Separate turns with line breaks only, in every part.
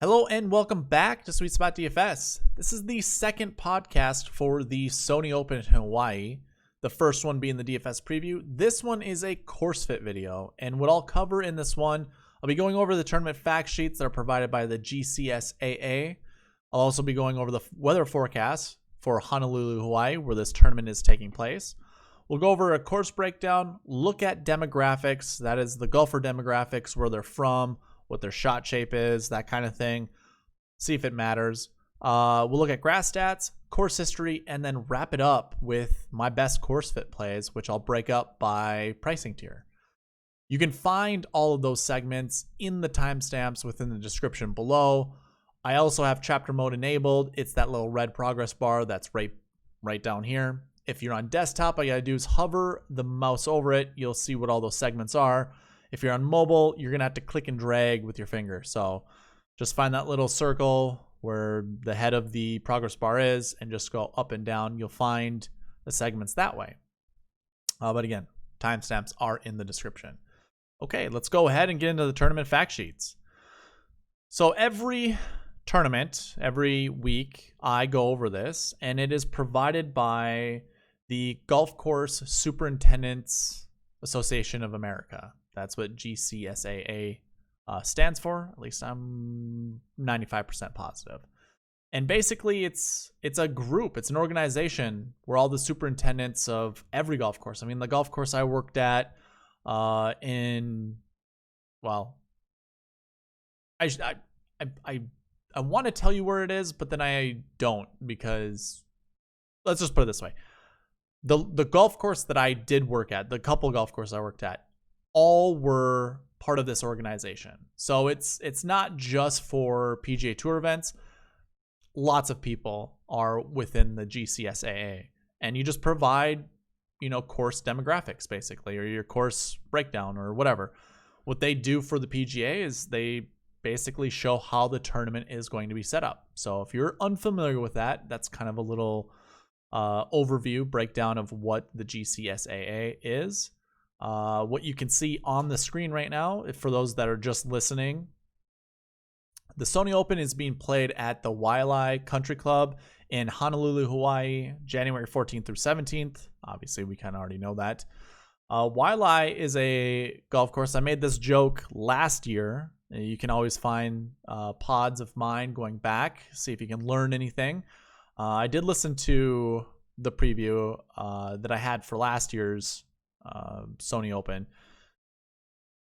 Hello and welcome back to SweetSpotDFS. This is the second podcast for the Sony Open in Hawaii, the first one being the DFS preview. This one is a course fit video, and what I'll cover in this one, I'll be going over the tournament fact sheets that are provided by the GCSAA. I'll also be going over the weather forecast for Honolulu, Hawaii, where this tournament is taking place. We'll go over a course breakdown, look at demographics, that is the golfer demographics, where they're from, what their shot shape is, that kind of thing. See if it matters. We'll look at grass stats, course history, and then wrap it up with my best course fit plays, which I'll break up by pricing tier. You can find all of those segments in the timestamps within the description below. I also have chapter mode enabled. It's that little red progress bar that's right down here. If you're on desktop, all you gotta do is hover the mouse over it. You'll see what all those segments are. If you're on mobile, you're going to have to click and drag with your finger. So just find that little circle where the head of the progress bar is and just go up and down. You'll find the segments that way. But again, timestamps are in the description. Okay, let's go ahead and get into the tournament fact sheets. So every tournament, every week, I go over this, and it is provided by the Golf Course Superintendents Association of America. That's what GCSAA stands for. At least I'm 95% positive. And basically, it's a group. It's an organization where all the superintendents of every golf course. I mean, the golf course I worked at I want to tell you where it is, but then I don't, because let's just put it this way. The golf course that I did work at, the couple golf courses I worked at, all were part of this organization. So it's not just for PGA Tour events. Lots of people are within the GCSAA, and you just provide, course demographics basically, or your course breakdown or whatever. What they do for the PGA is they basically show how the tournament is going to be set up. So if you're unfamiliar with that, that's kind of a little overview breakdown of what the GCSAA is. What you can see on the screen right now, for those that are just listening, the Sony Open is being played at the Waialae Country Club in Honolulu, Hawaii, January 14th through 17th. Obviously, we kind of already know that. Waialae is a golf course. I made this joke last year. You can always find pods of mine going back, see if you can learn anything. I did listen to the preview that I had for last year's Sony Open.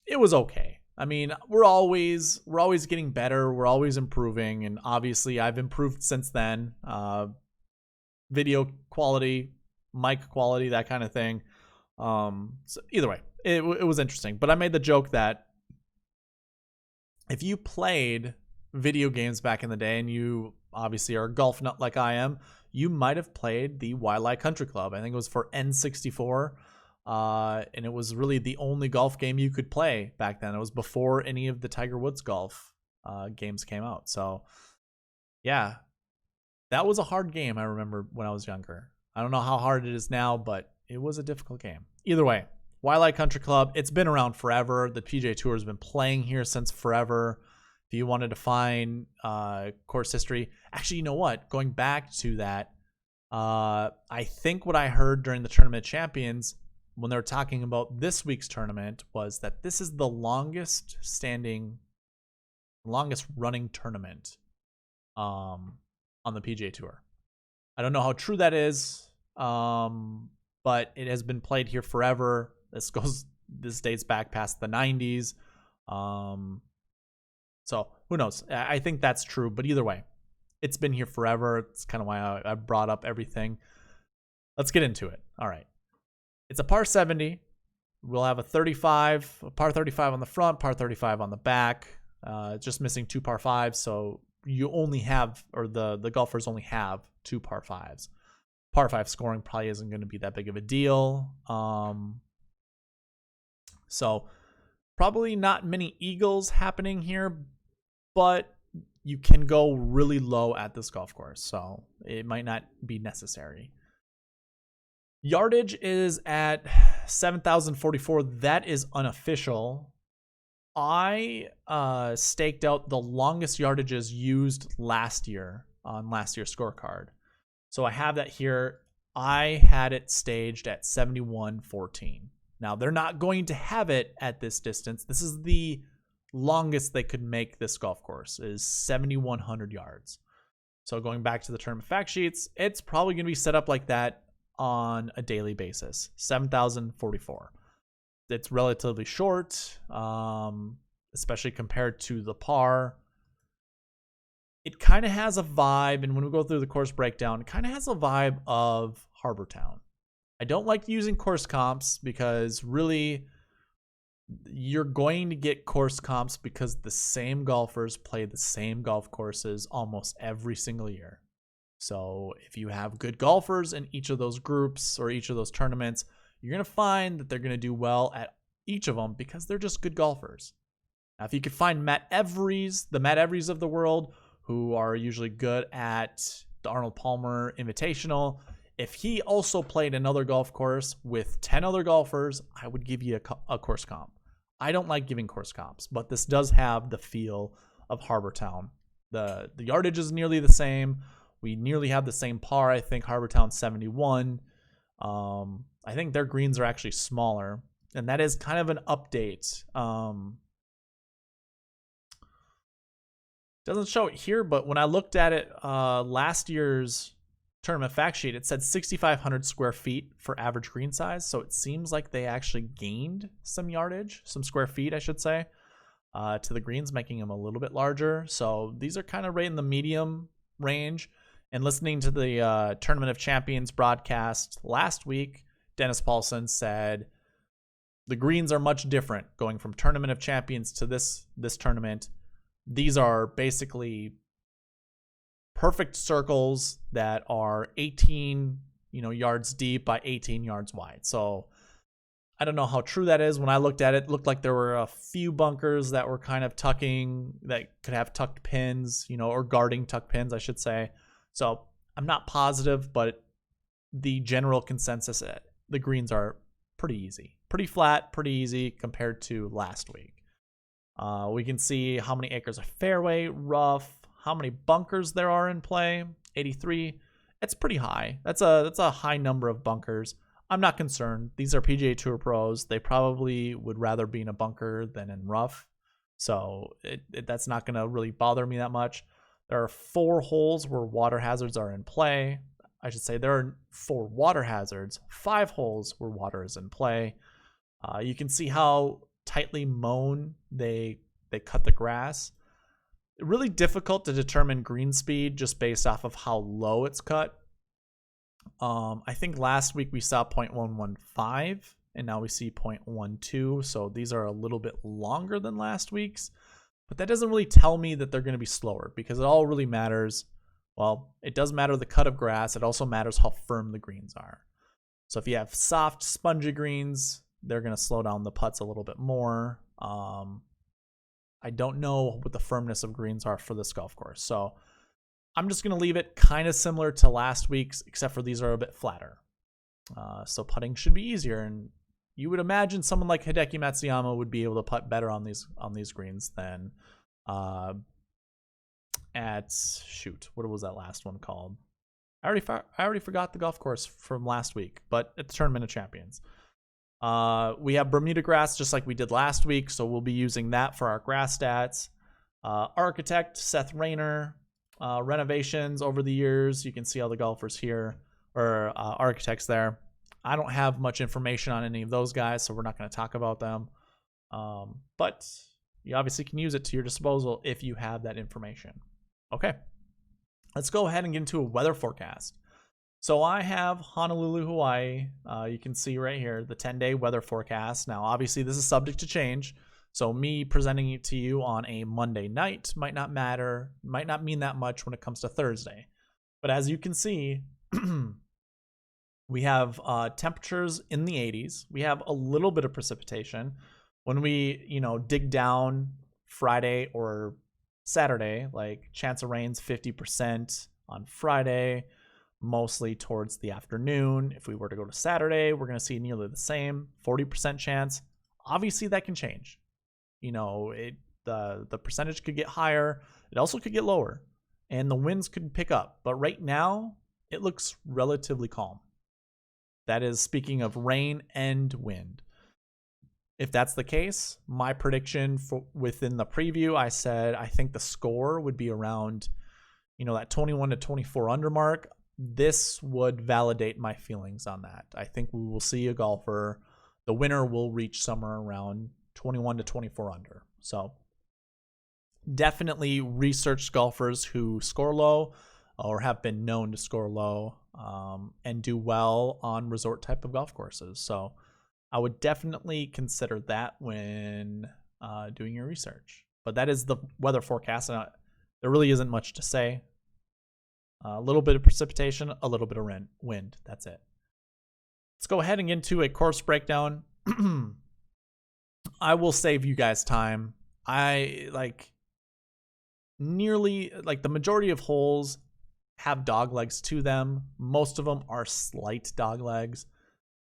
It was okay. I mean, we're always getting better. We're always improving, and obviously I've improved since then. Video quality, mic quality, that kind of thing. So either way, it was interesting. But I made the joke that if you played video games back in the day, and you obviously are a golf nut like I am, you might have played the Waialae Country Club. I think it was for N64. And it was really the only golf game you could play back then. It was before any of the Tiger Woods golf games came out. So, yeah, that was a hard game, I remember, when I was younger. I don't know how hard it is now, but it was a difficult game. Either way, Waialae Country Club, it's been around forever. The PGA Tour has been playing here since forever. If you wanted to find course history, actually, you know what? Going back to that, I think what I heard during the Tournament of Champions, when they were talking about this week's tournament, was that this is the longest running tournament on the PGA Tour. I don't know how true that is, but it has been played here forever. This dates back past the 90s. So who knows? I think that's true, but either way, it's been here forever. It's kind of why I brought up everything. Let's get into it. All right. It's a par 70. We'll have a par 35 on the front, par 35 on the back. Just missing 2 par 5s, so you only have, or the golfers only have 2 par 5s. Par 5 scoring probably isn't going to be that big of a deal. So probably not many eagles happening here, but you can go really low at this golf course, so it might not be necessary. Yardage is at 7,044. That is unofficial. I staked out the longest yardages used last year on last year's scorecard. So I have that here. I had it staged at 71.14. Now, they're not going to have it at this distance. This is the longest they could make this golf course, is 7,100 yards. So going back to the tournament fact sheets, it's probably going to be set up like that on a daily basis, 7,044. It's relatively short, especially compared to the par. It kind of has a vibe, and when we go through the course breakdown, it kind of has a vibe of Harbor Town. I don't like using course comps because really you're going to get course comps because the same golfers play the same golf courses almost every single year. So if you have good golfers in each of those groups or each of those tournaments, you're going to find that they're going to do well at each of them because they're just good golfers. Now, if you could find the Matt Everys of the world, who are usually good at the Arnold Palmer Invitational, if he also played another golf course with 10 other golfers, I would give you a course comp. I don't like giving course comps, but this does have the feel of Harbor Town. The yardage is nearly the same. We nearly have the same par. I think Harbor Town 71. I think their greens are actually smaller, and that is kind of an update. Doesn't show it here, but when I looked at it last year's tournament fact sheet, it said 6,500 square feet for average green size. So it seems like they actually gained some yardage, some square feet, I should say, to the greens, making them a little bit larger. So these are kind of right in the medium range. And listening to the Tournament of Champions broadcast last week, Dennis Paulson said the greens are much different going from Tournament of Champions to this tournament. These are basically perfect circles that are 18, yards deep by 18 yards wide. So I don't know how true that is. When I looked at it, it looked like there were a few bunkers that were kind of tucking, that could have tucked pins, or guarding tucked pins, I should say. So I'm not positive, but the general consensus, the greens are pretty easy, pretty flat, pretty easy compared to last week. We can see how many acres of fairway, rough, how many bunkers there are in play. 83. It's pretty high. That's a high number of bunkers. I'm not concerned. These are PGA Tour pros. They probably would rather be in a bunker than in rough. So that's not going to really bother me that much. There are 4 holes where water hazards are in play. I should say there are 4 water hazards, 5 holes where water is in play. You can see how tightly mown they cut the grass. Really difficult to determine green speed just based off of how low it's cut. I think last week we saw 0.115 and now we see 0.12. So these are a little bit longer than last week's, but that doesn't really tell me that they're going to be slower because it all really matters. Well, it does matter the cut of grass. It also matters how firm the greens are. So if you have soft, spongy greens, they're going to slow down the putts a little bit more. I don't know what the firmness of greens are for this golf course. So I'm just going to leave it kind of similar to last week's, except for these are a bit flatter. So putting should be easier. And you would imagine someone like Hideki Matsuyama would be able to putt better on these greens than what was that last one called? I already forgot the golf course from last week, but it's Tournament of Champions. We have Bermuda grass just like we did last week, so we'll be using that for our grass stats. Architect Seth Rayner, renovations over the years. You can see all the golfers here, or architects there. I don't have much information on any of those guys, so we're not going to talk about them. But you obviously can use it to your disposal if you have that information. Okay, let's go ahead and get into a weather forecast. So I have Honolulu, Hawaii. You can see right here the 10-day weather forecast. Now, obviously, this is subject to change. So me presenting it to you on a Monday night might not mean that much when it comes to Thursday. But as you can see, we have temperatures in the 80s. We have a little bit of precipitation. When we, dig down Friday or Saturday, like chance of rain's 50% on Friday, mostly towards the afternoon. If we were to go to Saturday, we're going to see nearly the same, 40% chance. Obviously, that can change. You know, the percentage could get higher. It also could get lower, and the winds could pick up. But right now, it looks relatively calm. That is speaking of rain and wind. If that's the case, my prediction for within the preview, I said I think the score would be around, you know, that 21 to 24 under mark. This would validate my feelings on that. I think we will see a golfer, the winner will reach somewhere around 21 to 24 under. So definitely research golfers who score low or have been known to score low and do well on resort type of golf courses. So I would definitely consider that when doing your research. But that is the weather forecast. And there really isn't much to say. A little bit of precipitation, a little bit of wind. That's it. Let's go ahead and get into a course breakdown. I will save you guys time. The majority of holes have dog legs to them. Most of them are slight dog legs.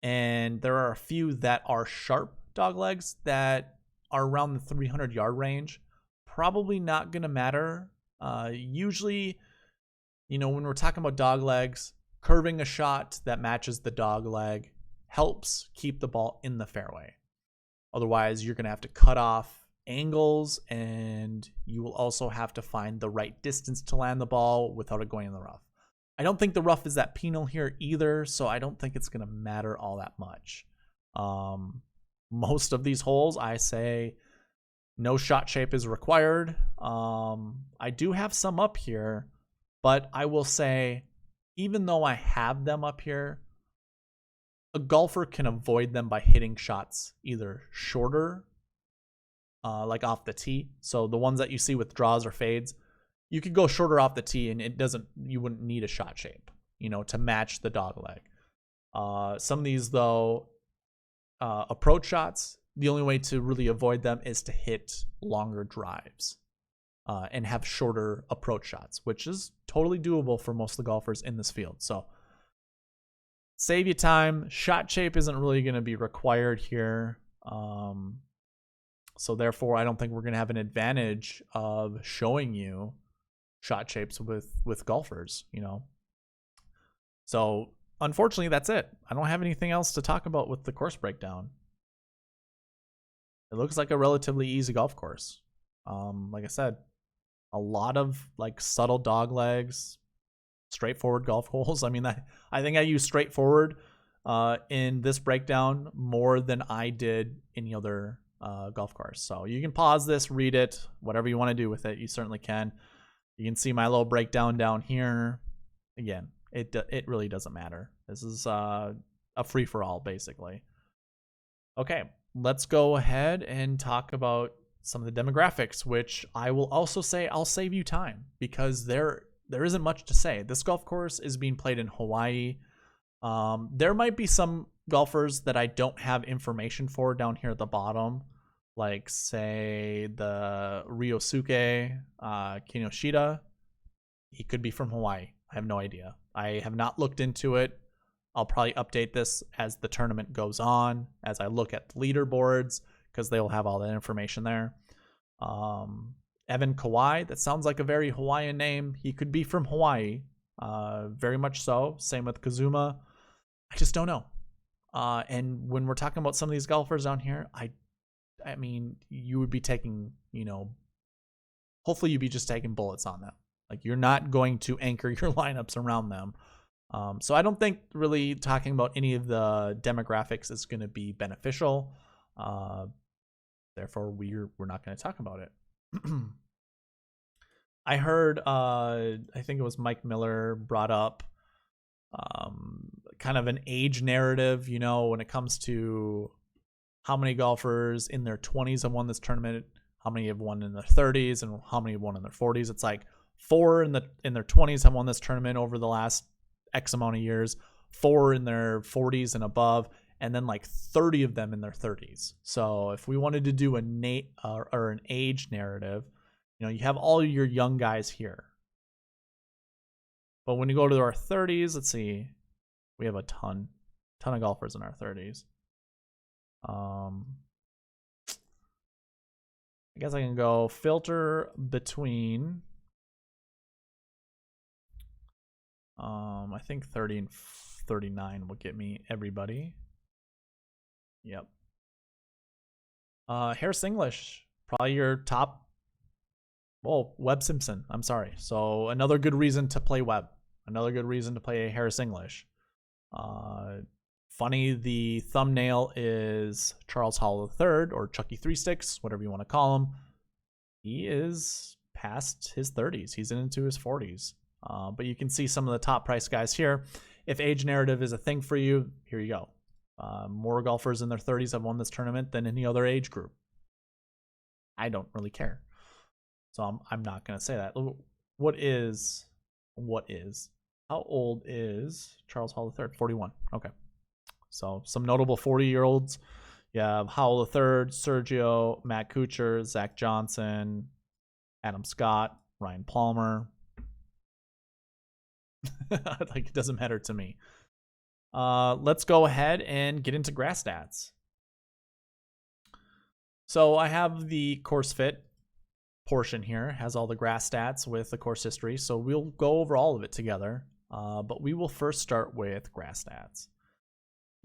And there are a few that are sharp dog legs that are around the 300 yard range. Probably not going to matter. Usually, you know, when we're talking about dog legs, curving a shot that matches the dog leg helps keep the ball in the fairway. Otherwise, you're going to have to cut off angles, and you will also have to find the right distance to land the ball without it going in the rough. I don't think the rough is that penal here either, so I don't think it's going to matter all that much. Most of these holes, I say no shot shape is required. I do have some up here, but I will say, even though I have them up here, a golfer can avoid them by hitting shots either shorter, like off the tee. So the ones that you see with draws or fades, you could go shorter off the tee and you wouldn't need a shot shape, you know, to match the dog leg. Some of these though, approach shots, the only way to really avoid them is to hit longer drives, and have shorter approach shots, which is totally doable for most of the golfers in this field. So save you time. Shot shape isn't really going to be required here. So therefore, I don't think we're going to have an advantage of showing you shot shapes with golfers, you know. So unfortunately, that's it. I don't have anything else to talk about with the course breakdown. It looks like a relatively easy golf course. Like I said, a lot of like subtle dog legs, straightforward golf holes. I mean, I think I use straightforward in this breakdown more than I did any other golf course. So you can pause this, read it, whatever you want to do with it. You certainly can. You can see my little breakdown down here. Again, it really doesn't matter. This is a free-for-all, basically. Okay, let's go ahead and talk about some of the demographics, which I will also say I'll save you time because there isn't much to say. This golf course is being played in Hawaii. There might be some golfers that I don't have information for down here at the bottom, like say the Ryosuke Kinoshita. He could be from Hawaii. I have no idea. I have not looked into it. I'll probably update this as the tournament goes on, as I look at the leaderboards, because they will have all that information there. Evan Kawai, that sounds like a very Hawaiian name. He could be from Hawaii, very much so. Same with Kazuma. I just don't know. And when we're talking about some of these golfers down here, I mean, you would be taking, you know, hopefully you'd be just taking bullets on them. Like, you're not going to anchor your lineups around them. So I don't think really talking about any of the demographics is going to be beneficial. Therefore, we're not going to talk about it. I heard, I think it was Mike Miller brought up kind of an age narrative, you know, when it comes to how many golfers in their 20s have won this tournament, how many have won in their 30s, and how many have won in their 40s. It's like 4 in their 20s have won this tournament over the last X amount of years, 4 in their 40s and above, and then like 30 of them in their 30s. So if we wanted to do an age narrative, you know, you have all your young guys here. But when you go to our 30s, let's see, we have a ton of golfers in our 30s. I guess I can go filter between, I think 30 and 39 will get me everybody. Yep. Harris English, probably your top. Well, Webb Simpson. I'm sorry. So another good reason to play Webb. Another good reason to play Harris English. Funny, the thumbnail is Charles Howell III, or Chucky Three Sticks, whatever you want to call him. He is past his 30s. He's into his 40s. But you can see some of the top price guys here. If age narrative is a thing for you, here you go. More golfers in their 30s have won this tournament than any other age group. I don't really care. So I'm not going to say that. What is? How old is Charles Howell III? 41. Okay. So some notable 40-year-olds. You have Howell III, Sergio, Matt Kuchar, Zach Johnson, Adam Scott, Ryan Palmer. Like, it doesn't matter to me. Let's go ahead and get into grass stats. So I have the course fit portion here, has all the grass stats with the course history. So we'll go over all of it together. But we will first start with grass stats.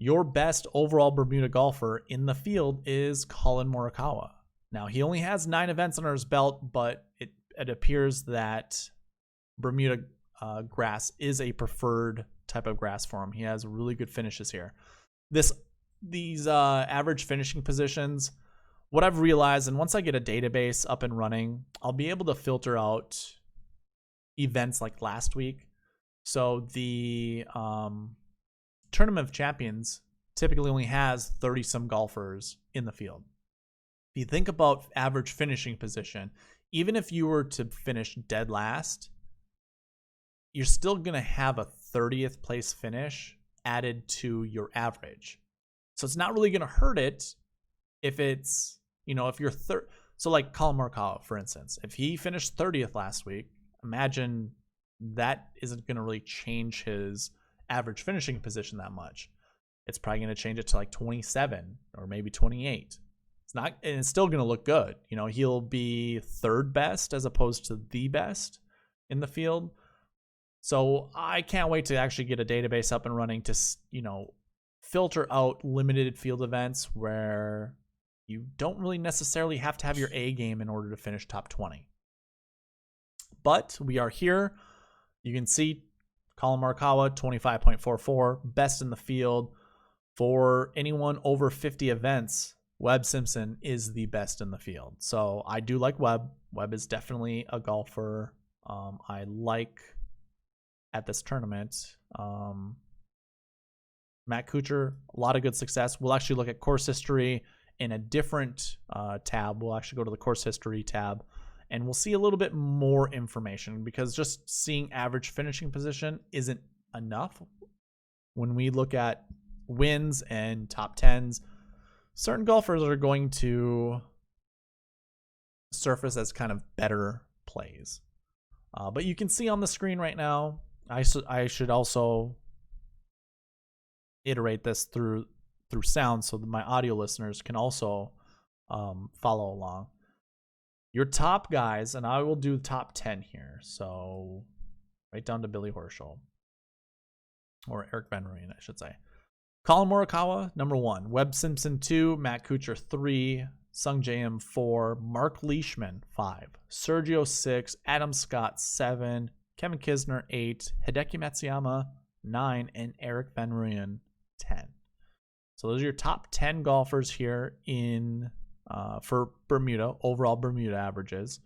Your best overall Bermuda golfer in the field is Collin Morikawa. Now, he only has 9 events under his belt, but it appears that Bermuda grass is a preferred type of grass for him. He has really good finishes here. These average finishing positions, what I've realized, and once I get a database up and running, I'll be able to filter out events like last week. So the Tournament of Champions typically only has 30-some golfers in the field. If you think about average finishing position, even if you were to finish dead last, you're still going to have a 30th place finish added to your average. So it's not really going to hurt it if it's, if you're so like Collin Morikawa, for instance, if he finished 30th last week, imagine that isn't going to really change his average finishing position that much. It's probably going to change it to like 27 or maybe 28. It's not, and it's still going to look good. He'll be third best as opposed to the best in the field. So I can't wait to actually get a database up and running to, filter out limited field events where you don't really necessarily have to have your A game in order to finish top 20. But we are here. You can see Collin Morikawa, 25.44, best in the field. For anyone over 50 events, Webb Simpson is the best in the field. So I do like Webb. Webb is definitely a golfer I like at this tournament. Matt Kuchar, a lot of good success. We'll actually look at course history in a different tab. We'll actually go to the course history tab, and we'll see a little bit more information, because just seeing average finishing position isn't enough. When we look at wins and top 10s, certain golfers are going to surface as kind of better plays. But you can see on the screen right now, I should also iterate this through sound so that my audio listeners can also follow along. Your top guys, and I will do top 10 here. So right down to Billy Horschel, or Eric Van Rooyen, I should say. Collin Morikawa, number 1. Webb Simpson, 2. Matt Kuchar, 3. Sung J M, 4. Mark Leishman, 5. Sergio, 6. Adam Scott, 7. Kevin Kisner, 8. Hideki Matsuyama, 9. And Eric Van Rooyen, 10. So those are your top 10 golfers here in for Bermuda, overall Bermuda averages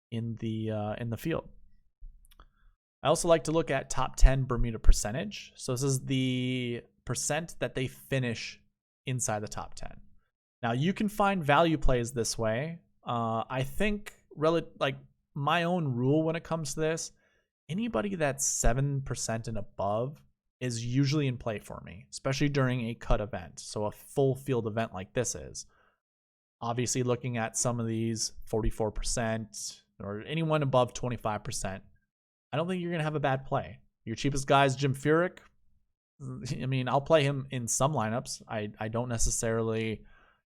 in the field. I also like to look at top 10 Bermuda percentage. So this is the percent that they finish inside the top 10. Now you can find value plays this way. I think like my own rule when it comes to this, anybody that's 7% and above is usually in play for me, especially during a cut event. So a full field event like this is. Obviously looking at some of these 44% or anyone above 25%, I don't think you're going to have a bad play. Your cheapest guy is Jim Furyk. I mean, I'll play him in some lineups. I don't necessarily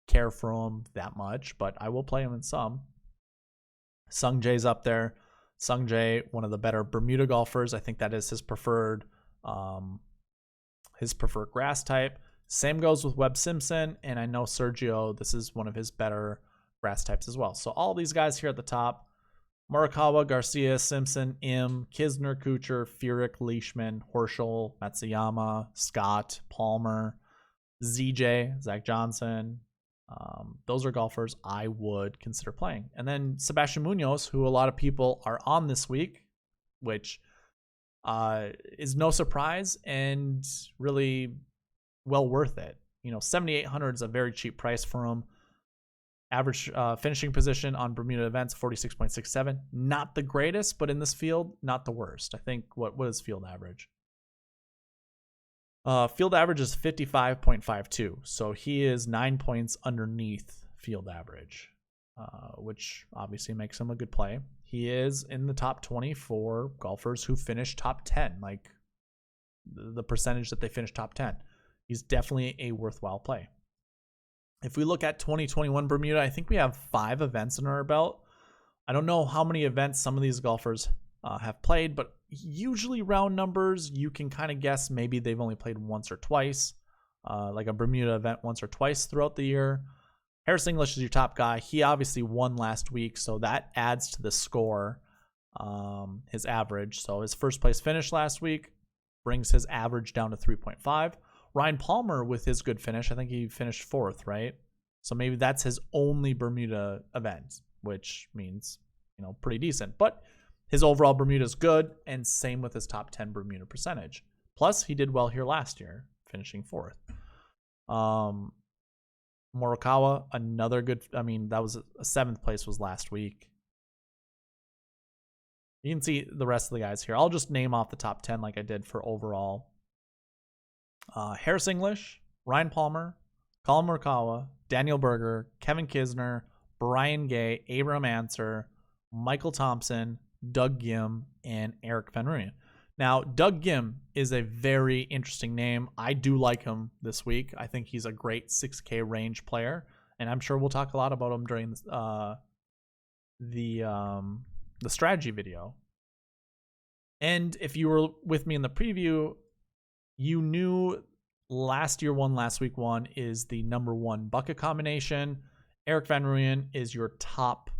care for him that much, but I will play him in some. Sung Jae's up there. Sung Jae, one of the better Bermuda golfers. I think that is his preferred grass type. Same goes with Webb Simpson, and I know Sergio, this is one of his better grass types as well. So all these guys here at the top, Morikawa, Garcia, Simpson, Im, Kisner, Kuchar, Furyk, Leishman, Horschel, Matsuyama, Scott, Palmer, ZJ, Zach Johnson. Those are golfers I would consider playing. And then Sebastian Munoz, who a lot of people are on this week, which is no surprise and really well worth it. You know, $7,800 is a very cheap price for him. Average finishing position on Bermuda events, 46.67. Not the greatest, but in this field, not the worst. I think, what is field average? Field average is 55.52. So he is 9 points underneath field average, which obviously makes him a good play. He is in the top 20 for golfers who finish top 10, like the percentage that they finish top 10. He's definitely a worthwhile play. If we look at 2021 Bermuda, I think we have 5 events in our belt. I don't know how many events some of these golfers have played, but usually round numbers, you can kind of guess maybe they've only played once or twice, like a Bermuda event once or twice throughout the year. Harris English is your top guy. He obviously won last week, so that adds to the score, his average. So his first place finish last week brings his average down to 3.5. Ryan Palmer, with his good finish, I think he finished 4th, right? So maybe that's his only Bermuda event, which means, you know, pretty decent. But his overall Bermuda is good, and same with his top 10 Bermuda percentage. Plus, he did well here last year, finishing 4th. Morikawa, another good, I mean, that was a 7th place was last week. You can see the rest of the guys here. I'll just name off the top 10 like I did for overall. Harris English, Ryan Palmer, Colin Morikawa, Daniel Berger, Kevin Kisner, Brian Gay, Abraham Ancer, Michael Thompson, Doug Gim, and Eric Van Rooyen. Now, Doug Gim is a very interesting name. I do like him this week. I think he's a great 6K range player, and I'm sure we'll talk a lot about him during the strategy video. And if you were with me in the preview, you knew last week one is the number 1 bucket combination. Eric Van Rooyen is your top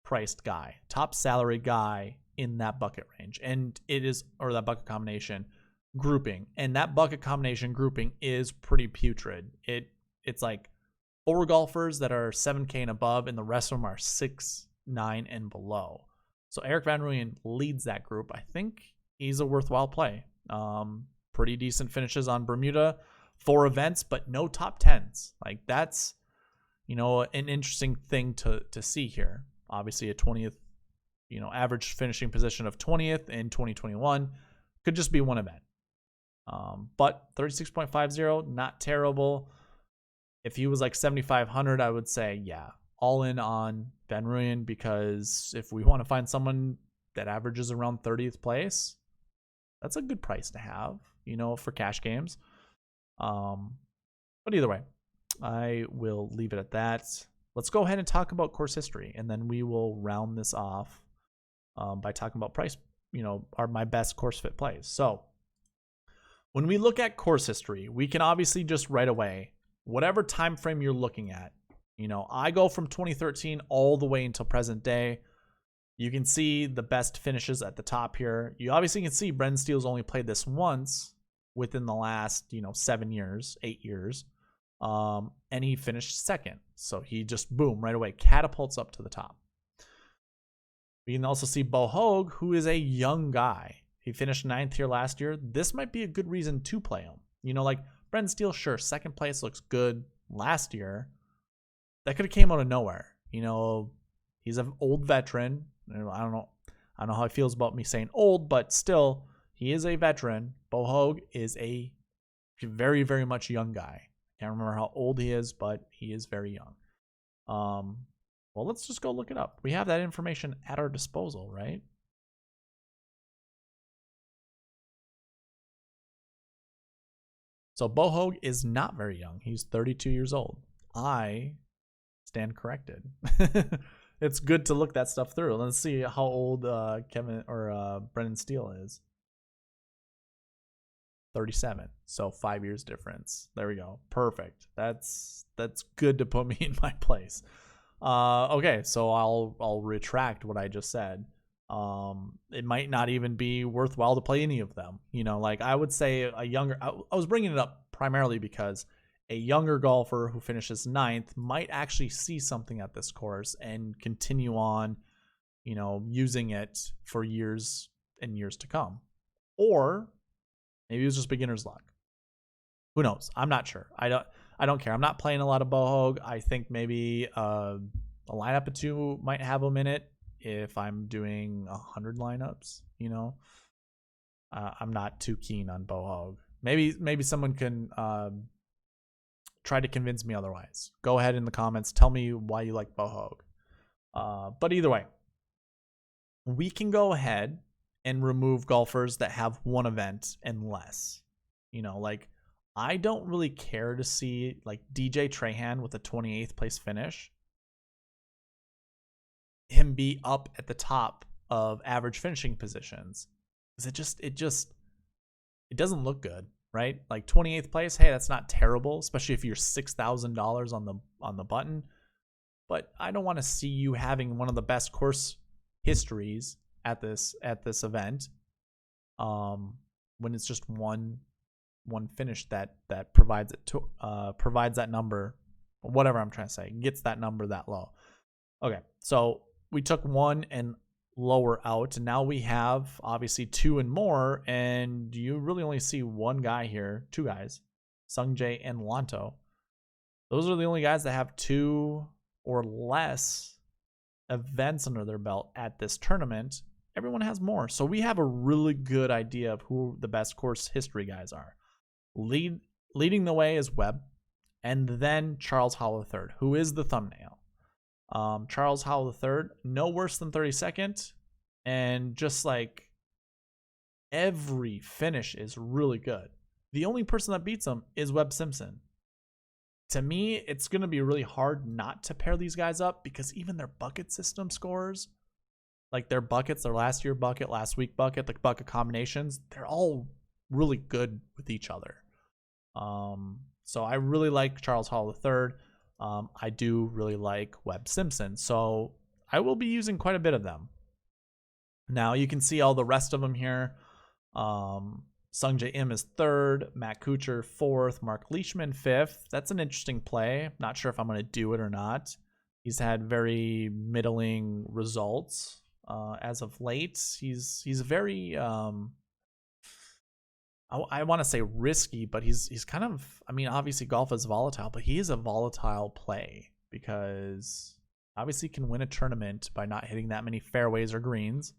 priced guy, top salary guy in that bucket range. And it is, or that bucket combination grouping. And that bucket combination grouping is pretty putrid. It's like 4 golfers that are 7K and above, and the rest of them are 6, 9, and below. So Eric Van Rooyen leads that group. I think he's a worthwhile play. Pretty decent finishes on Bermuda, 4 events, but no top 10s. Like, that's, you know, an interesting thing to see here. Obviously, a 20th, you know, average finishing position of 20th in 2021 could just be one event. But 36.50, not terrible. If he was like 7,500, I would say, yeah, all in on Van Rooyen, because if we want to find someone that averages around 30th place, that's a good price to have, you know, for cash games. But either way, I will leave it at that. Let's go ahead and talk about course history, and then we will round this off by talking about price, you know, are my best course fit plays. So when we look at course history, we can obviously just right away, whatever time frame you're looking at, you know, I go from 2013 all the way until present day. You can see the best finishes at the top here. You obviously can see Brendan Steele's only played this once within the last, you know, 7 years, 8 years. And he finished 2nd. So he just, boom, right away, catapults up to the top. We can also see Bo Hoag, who is a young guy. He finished 9th here last year. This might be a good reason to play him. You know, like Brendan Steele, sure, 2nd place looks good last year. That could have came out of nowhere. You know, he's an old veteran. I don't know how he feels about me saying old, but still, he is a veteran. Bo Hoag is a very, very much young guy. Can't remember how old he is, but he is very young. Well, let's just go look it up. We have that information at our disposal, right? So Bo Hoag is not very young. He's 32 years old. I stand corrected. It's good to look that stuff through. Let's see how old Kevin or Brendan Steele is. 37. So 5 years difference. There we go. Perfect. That's good to put me in my place. Okay, so I'll retract what I just said. It might not even be worthwhile to play any of them. You know, like I would say a younger. I was bringing it up primarily because a younger golfer who finishes 9th might actually see something at this course and continue on, you know, using it for years and years to come. Or maybe it was just beginner's luck. Who knows? I'm not sure. I don't care. I'm not playing a lot of Bohog. I think maybe a lineup or two might have them in it if I'm doing 100 lineups. You know, I'm not too keen on Bohog. Maybe someone can try to convince me otherwise. Go ahead in the comments. Tell me why you like Bohog. But either way, we can go ahead and remove golfers that have one event and less. You know, like I don't really care to see like DJ Trahan with a 28th place finish, him be up at the top of average finishing positions. Because it doesn't look good, right? Like 28th place, hey, that's not terrible, especially if you're $6,000 on the button. But I don't want to see you having one of the best course histories at this event, when it's just one finish that provides that number, whatever I'm trying to say, gets that number that low. Okay, so we took 1 and lower out, and now we have obviously 2 and more, and you really only see one guy here, 2 guys, Sungjae and Lanto. Those are the only guys that have 2 or less events under their belt at this tournament. Everyone has more. So we have a really good idea of who the best course history guys are. Leading the way is Webb, and then Charles Howell III, who is the thumbnail. Charles Howell III, no worse than 32nd, and just like every finish is really good. The only person that beats him is Webb Simpson. To me, it's going to be really hard not to pair these guys up because even their bucket system scores, like their buckets, their last year bucket, last week bucket, the bucket combinations, they're all really good with each other. So I really like Charles Howell III. I do really like Webb Simpson. So I will be using quite a bit of them. Now you can see all the rest of them here. Sungjae Im is 3rd, Matt Kuchar 4th, Mark Leishman 5th. That's an interesting play. Not sure if I'm going to do it or not. He's had very middling results as of late. He's very I want to say risky, but he's kind of, I mean, obviously golf is volatile, but he is a volatile play because obviously he can win a tournament by not hitting that many fairways or greens,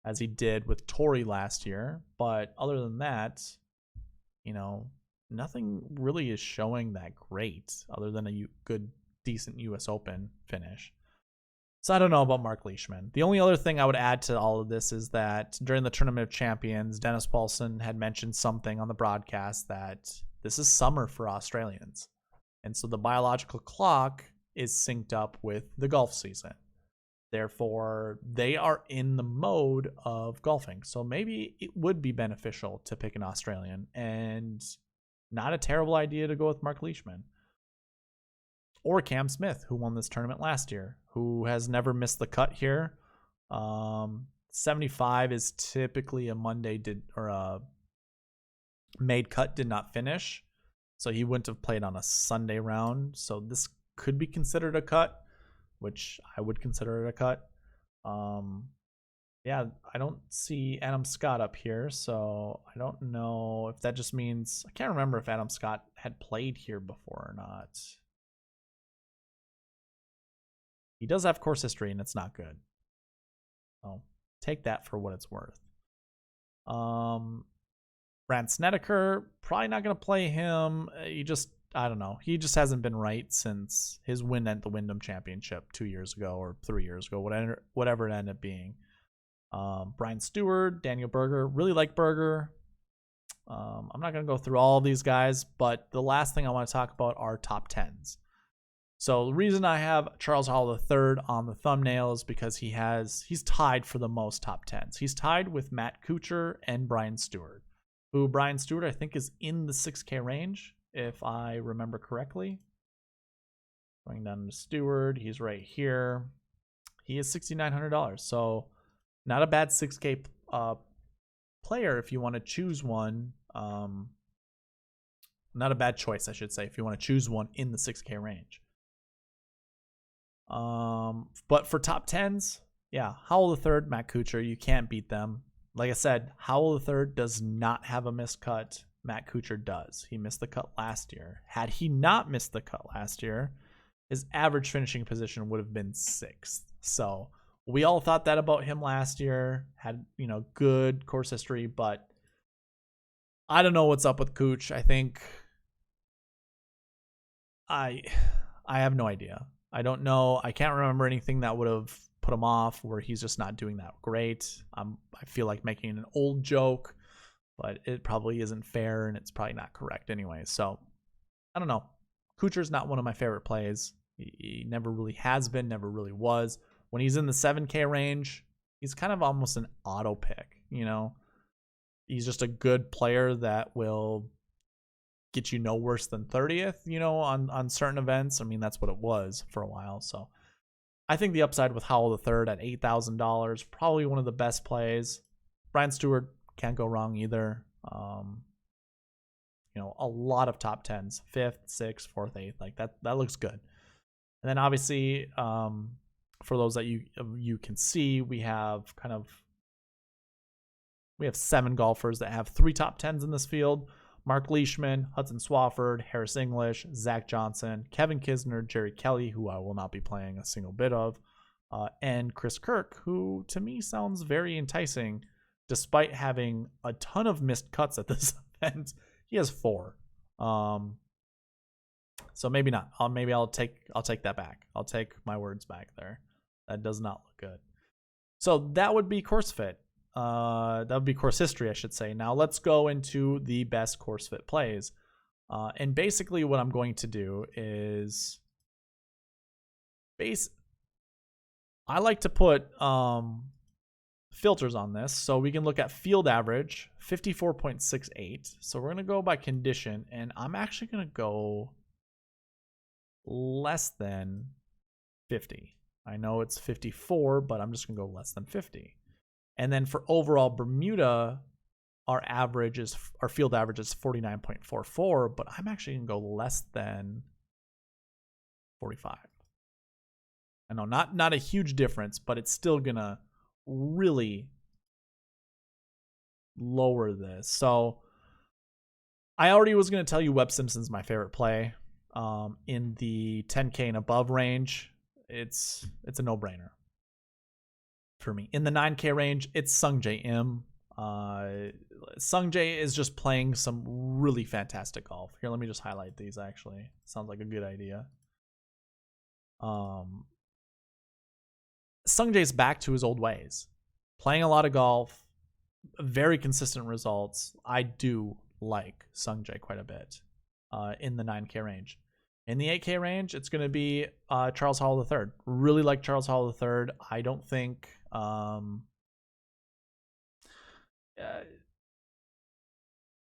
as he did with Torrey last year. But other than that, you know, nothing really is showing that great other than a good, decent US Open finish. So I don't know about Mark Leishman. The only other thing I would add to all of this is that during the Tournament of Champions, Dennis Paulson had mentioned something on the broadcast that this is summer for Australians. And so the biological clock is synced up with the golf season. Therefore, they are in the mode of golfing. So maybe it would be beneficial to pick an Australian, and not a terrible idea to go with Mark Leishman. Or Cam Smith, who won this tournament last year, who has never missed the cut here. 75 is typically a Monday or a made cut, did not finish. So he wouldn't have played on a Sunday round. So this could be considered a cut, which I would consider it a cut. Yeah, I don't see Adam Scott up here, so I don't know if that just means, I can't remember if Adam Scott had played here before or not. He does have course history, and it's not good. So take that for what it's worth. Brand Snedeker, probably not going to play him. I don't know. He just hasn't been right since his win at the Wyndham Championship 2 years ago or 3 years ago, whatever it ended up being. Brian Stewart, Daniel Berger. Really like Berger. I'm not going to go through all of these guys, but the last thing I want to talk about are top 10s. So the reason I have Charles Howell III on the thumbnail is because he's tied for the most top 10s. He's tied with Matt Kuchar and Brian Stewart, who Brian Stewart I think is in the 6K range, if I remember correctly. Going down to Stewart, he's right here. He is $6,900, so not a bad 6K player if you want to choose one. Not a bad choice, I should say, if you want to choose one in the 6K range. But for top 10s, yeah, Howell III, Matt Kuchar, you can't beat them. Like I said, Howell III does not have a missed cut. Matt Kuchar does. He missed the cut last year. Had he not missed the cut last year, his average finishing position would have been 6th. So we all thought that about him last year. Had, good course history, but I don't know what's up with Cooch. I think I have no idea. I don't know. I can't remember anything that would have put him off where he's just not doing that great. I feel like making an old joke, but it probably isn't fair and it's probably not correct anyway. So I don't know. Kuchar's not one of my favorite plays. He never really has been, never really was. When he's in the 7K range, he's kind of almost an auto pick, He's just a good player that will get you no worse than 30th, on certain events. I mean, that's what it was for a while. So I think the upside with Howell III at $8,000, probably one of the best plays. Brian Stewart can't go wrong either. A lot of top 10s, 5th, 6th, 4th, 8th, like that looks good. And then obviously, for those that you can see, we have 7 golfers that have 3 top 10s in this field. Mark Leishman, Hudson Swafford, Harris English, Zach Johnson, Kevin Kisner, Jerry Kelly, who I will not be playing a single bit of, and Chris Kirk, who to me sounds very enticing, despite having a ton of missed cuts at this event. He has 4. So maybe not. Maybe I'll take that back. I'll take my words back there. That does not look good. So that would be course fit. That would be course history, I should say. Now let's go into the best course fit plays. And basically what I'm going to do is I like to put filters on this. So we can look at field average, 54.68. So we're going to go by condition, and I'm actually going to go less than 50. I know it's 54, but I'm just going to go less than 50. And then for overall Bermuda, our field average is 49.44, but I'm actually going to go less than 45. I know not a huge difference, but it's still going to really lower this. So I already was going to tell you Webb Simpson's my favorite play. In the 10K and above range, it's a no-brainer for me. In the 9K range, it's Sungjae Im. Sungjae is just playing some really fantastic golf. Here, let me just highlight these, actually. Sounds like a good idea. Sungjae's back to his old ways. Playing a lot of golf, very consistent results. I do like Sungjae quite a bit in the 9K range. In the 8K range, it's going to be Charles Howell III. Really like Charles Howell III. I don't think...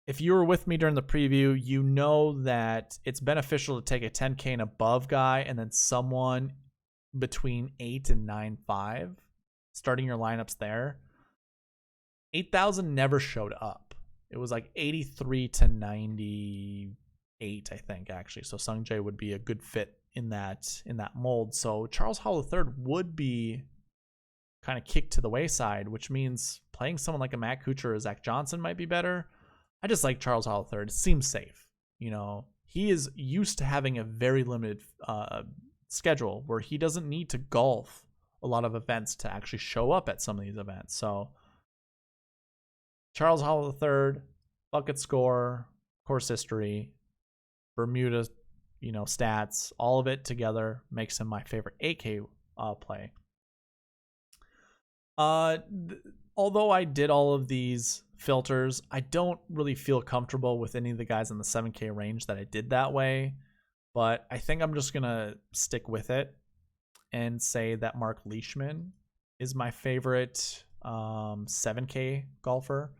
if you were with me during the preview, you know that it's beneficial to take a 10K and above guy and then someone between 8 and 9.5, starting your lineups there. 8,000 never showed up. It was like 83 to 98, I think, actually. So Sungjae would be a good fit in that mold. So Charles Howell III would be kind of kicked to the wayside, which means playing someone like a Matt Kuchar or Zach Johnson might be better. I just like Charles Howell III. It seems safe. He is used to having a very limited schedule where he doesn't need to golf a lot of events to actually show up at some of these events. So Charles Howell III, bucket score, course history, Bermuda, stats, all of it together makes him my favorite 8K play. Although I did all of these filters, I don't really feel comfortable with any of the guys in the 7K range that I did that way. but I think I'm just going to stick with it and say that Mark Leishman is my favorite 7K golfer.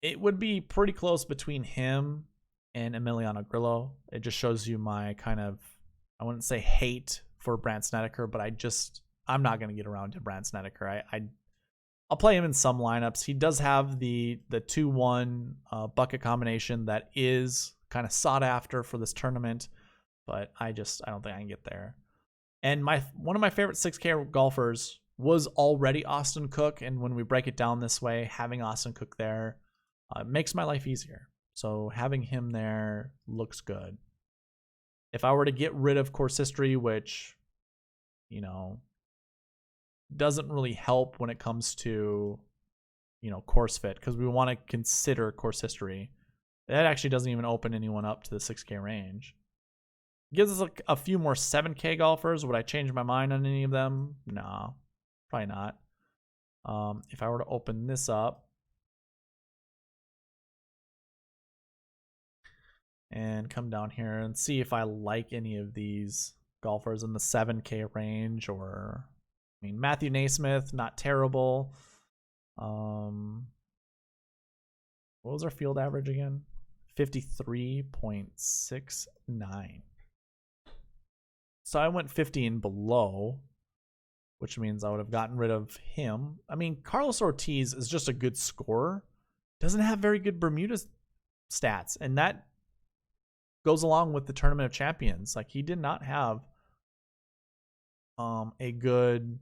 It would be pretty close between him and Emiliano Grillo. It just shows you my kind of, I wouldn't say hate for Brandt Snedeker, but I'm not going to get around to Brandt Snedeker. I'll play him in some lineups. He does have the 2-1 bucket combination that is kind of sought after for this tournament, but I don't think I can get there. And one of my favorite 6K golfers was already Austin Cook, and when we break it down this way, having Austin Cook there makes my life easier. So having him there looks good. If I were to get rid of course history, which, you know, doesn't really help when it comes to, you know, course fit, because we want to consider course history. That actually doesn't even open anyone up to the 6K range. Gives us a few more 7K golfers. Would I change my mind on any of them? No, probably not. If I were to open this up and come down here and see if I like any of these golfers in the 7K range, or, I mean, Matthew Naismith, not terrible. What was our field average again? 53.69. So I went 50 and below, which means I would have gotten rid of him. I mean, Carlos Ortiz is just a good scorer. Doesn't have very good Bermuda stats, and that goes along with the Tournament of Champions. Like, he did not have a good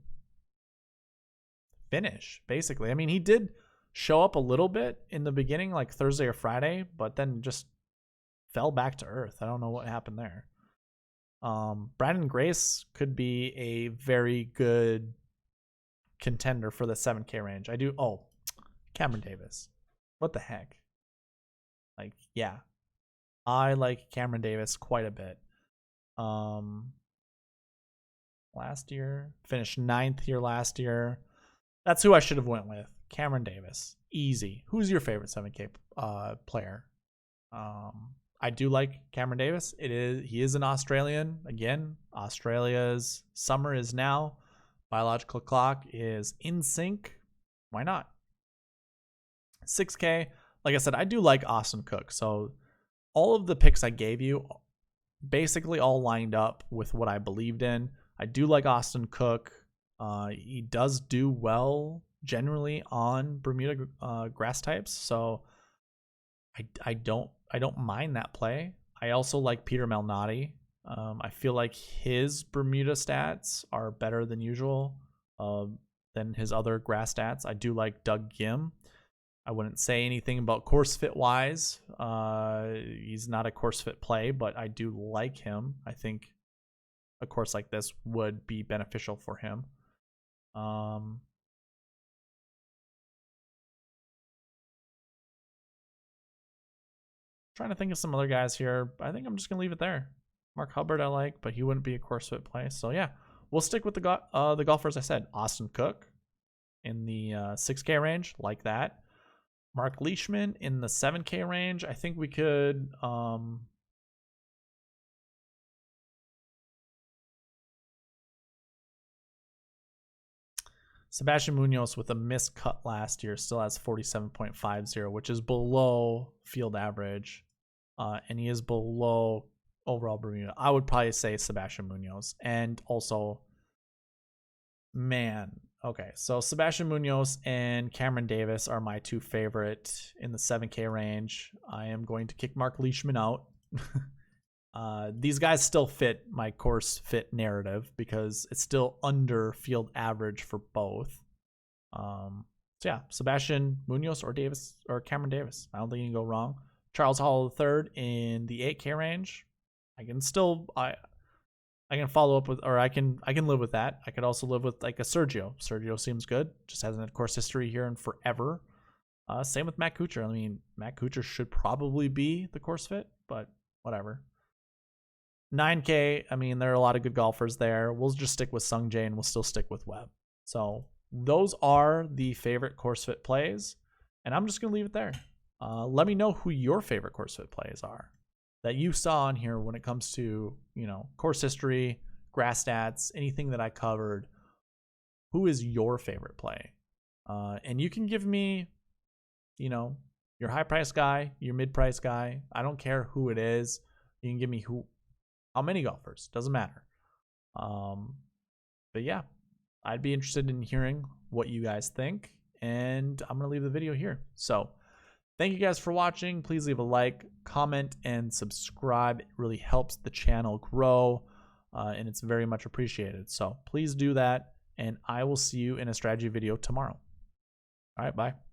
finish, basically. I mean, he did show up a little bit in the beginning, like Thursday or Friday, but then just fell back to earth. I don't know what happened there. Brandon Grace could be a very good contender for the 7K range. Cameron Davis. What the heck? Like, yeah. I like Cameron Davis quite a bit. Last year, finished 9th here last year. That's who I should have went with. Cameron Davis. Easy. Who's your favorite 7K player? I do like Cameron Davis. He is an Australian. Again, Australia's summer is now. Biological clock is in sync. Why not? 6K. Like I said, I do like Austin Cook. So all of the picks I gave you basically all lined up with what I believed in. I do like Austin Cook. He does do well generally on Bermuda grass types, so I don't mind that play. I also like Peter Malnati. I feel like his Bermuda stats are better than usual than his other grass stats. I do like Doug Gim. I wouldn't say anything about course fit wise. He's not a course fit play, but I do like him. I think a course like this would be beneficial for him. Trying to think of some other guys here. I think I'm just gonna leave it there. Mark Hubbard I like, but he wouldn't be a course fit play. So yeah, we'll stick with the golfers I said. Austin Cook in the 6K range, like that. Mark Leishman in the 7K range. I think we could Sebastian Munoz with a missed cut last year still has 47.50, which is below field average. And he is below overall Bermuda. I would probably say Sebastian Munoz. And also, okay, so Sebastian Munoz and Cameron Davis are my two favorite in the 7K range. I am going to kick Mark Leishman out. These guys still fit my course fit narrative because it's still under field average for both. So yeah, Sebastian Munoz or Davis or Cameron Davis. I don't think you can go wrong. Charles Hall III in the 8K range. I can follow up with, or I can live with that. I could also live with like a Sergio. Sergio seems good. Just hasn't had course history here in forever. Same with Matt Kuchar. I mean, Matt Kuchar should probably be the course fit, but whatever. 9K, I mean, there are a lot of good golfers there. We'll just stick with Sung Jae and we'll still stick with Webb. So those are the favorite course fit plays, and I'm just going to leave it there. Let me know who your favorite course fit plays are. that you saw on here when it comes to, you know, course history, grass stats, anything that I covered. Who is your favorite play? And you can give me, you know, your high price guy, your mid price guy. I don't care who it is. You can give me how many golfers, doesn't matter. But yeah, I'd be interested in hearing what you guys think, and I'm gonna leave the video here. So thank you guys for watching. Please leave a like, comment, and subscribe. It really helps the channel grow, and it's very much appreciated. So please do that, and I will see you in a strategy video tomorrow. All right, bye.